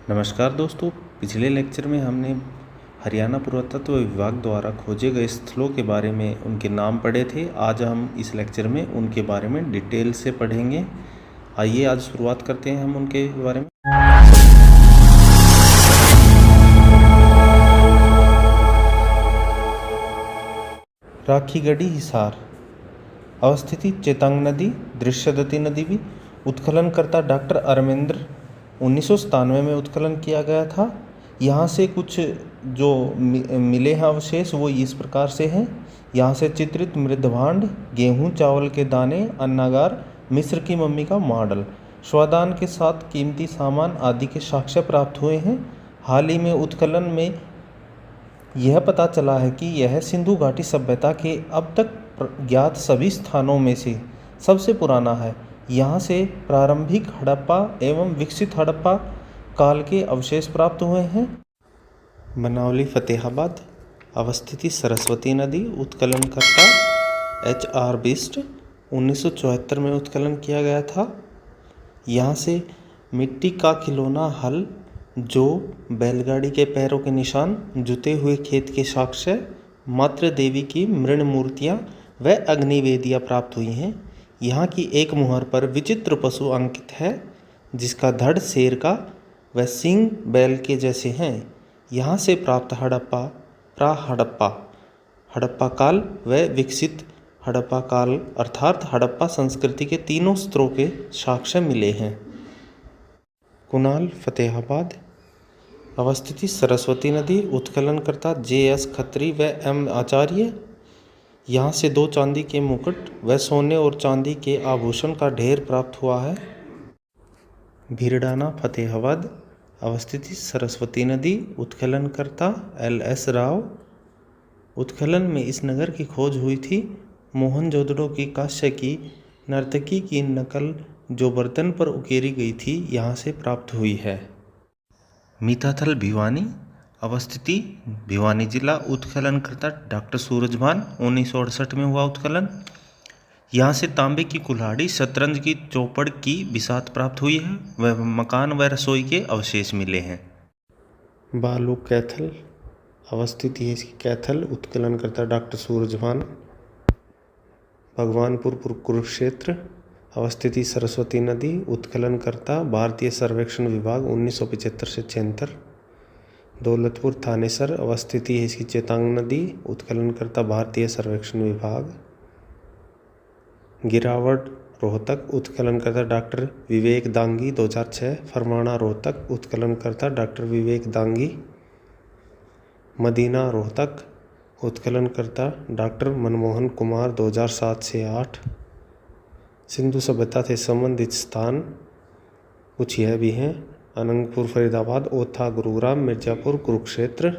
नमस्कार दोस्तों, पिछले लेक्चर में हमने हरियाणा पुरातत्व विभाग द्वारा खोजे गए स्थलों के बारे में उनके नाम पढ़े थे। आज हम इस लेक्चर में उनके बारे में डिटेल से पढ़ेंगे। आइए आज शुरुआत करते हैं हम उनके बारे में। राखीगढ़ी हिसार अवस्थिति चेतांग नदी, दृश्यदती नदी भी। उत्खननकर्ता डॉक्टर अरविंद्र 1997 में उत्खनन किया गया था। यहाँ से कुछ जो मिले हैं अवशेष वो इस प्रकार से हैं। यहाँ से चित्रित मृदभांड, गेहूँ चावल के दाने, अन्नागार, मिस्र की मम्मी का मॉडल, स्वदान के साथ कीमती सामान आदि के साक्ष्य प्राप्त हुए हैं। हाल ही में उत्खनन में यह पता चला है कि यह सिंधु घाटी सभ्यता के अब तक ज्ञात सभी स्थानों में से सबसे पुराना है। यहाँ से प्रारंभिक हड़प्पा एवं विकसित हड़प्पा काल के अवशेष प्राप्त हुए हैं। बनावली फतेहाबाद अवस्थिति सरस्वती नदी, उत्खननकर्ता HR बिस्ट 1974 में उत्खनन किया गया था। यहाँ से मिट्टी का खिलौना हल, जो बैलगाड़ी के पैरों के निशान, जुते हुए खेत के साक्ष्य, मातृ देवी की मृण मूर्तियाँ व अग्निवेदियाँ प्राप्त हुई हैं। यहाँ की एक मुहर पर विचित्र पशु अंकित है जिसका धड़ शेर का व सींग बैल के जैसे हैं। यहाँ से प्राप्त हड़प्पा, प्राहड़प्पा, हड़प्पा काल व विकसित हड़प्पा काल अर्थात हड़प्पा संस्कृति के तीनों स्तरों के साक्ष्य मिले हैं। कुनाल फतेहाबाद अवस्थिति सरस्वती नदी, उत्खननकर्ता JS खत्री व M आचार्य। यहाँ से 2 चांदी के मुकुट व सोने और चांदी के आभूषण का ढेर प्राप्त हुआ है। भीरडाना फतेहाबाद अवस्थिति सरस्वती नदी, उत्खननकर्ता LS राव। उत्खनन में इस नगर की खोज हुई थी। मोहनजोदड़ो की कांस्य की नर्तकी की नकल जो बर्तन पर उकेरी गई थी यहाँ से प्राप्त हुई है। मीठाथल भिवानी अवस्थिति भिवानी जिला, उत्खननकर्ता डॉक्टर सूरजभान 1968 में हुआ उत्खनन। यहाँ से तांबे की कुल्हाड़ी, शतरंज की चौपड़ की बिसात प्राप्त हुई है व मकान व रसोई के अवशेष मिले हैं। बालू कैथल अवस्थिति है इसकी कैथल, उत्खननकर्ता डॉक्टर सूरजभान। भगवानपुर कुरुक्षेत्र अवस्थिति सरस्वती नदी, उत्खननकर्ता भारतीय सर्वेक्षण विभाग 1975 से 76। दौलतपुर थानेसर अवस्थिति है इसकी चेतांग नदी, उत्खननकर्ता भारतीय सर्वेक्षण विभाग। गिरावट रोहतक, उत्खननकर्ता डॉक्टर विवेक दांगी 2006। फरमाना रोहतक, उत्खननकर्ता डॉक्टर विवेक दांगी। मदीना रोहतक, उत्खननकर्ता डॉक्टर मनमोहन कुमार 2007 से 8। सिंधु सभ्यता से संबंधित स्थान कुछ यह भी हैं: अनंगपुर फरीदाबाद, ओथा गुरुग्राम, मिर्जापुर कुरुक्षेत्र।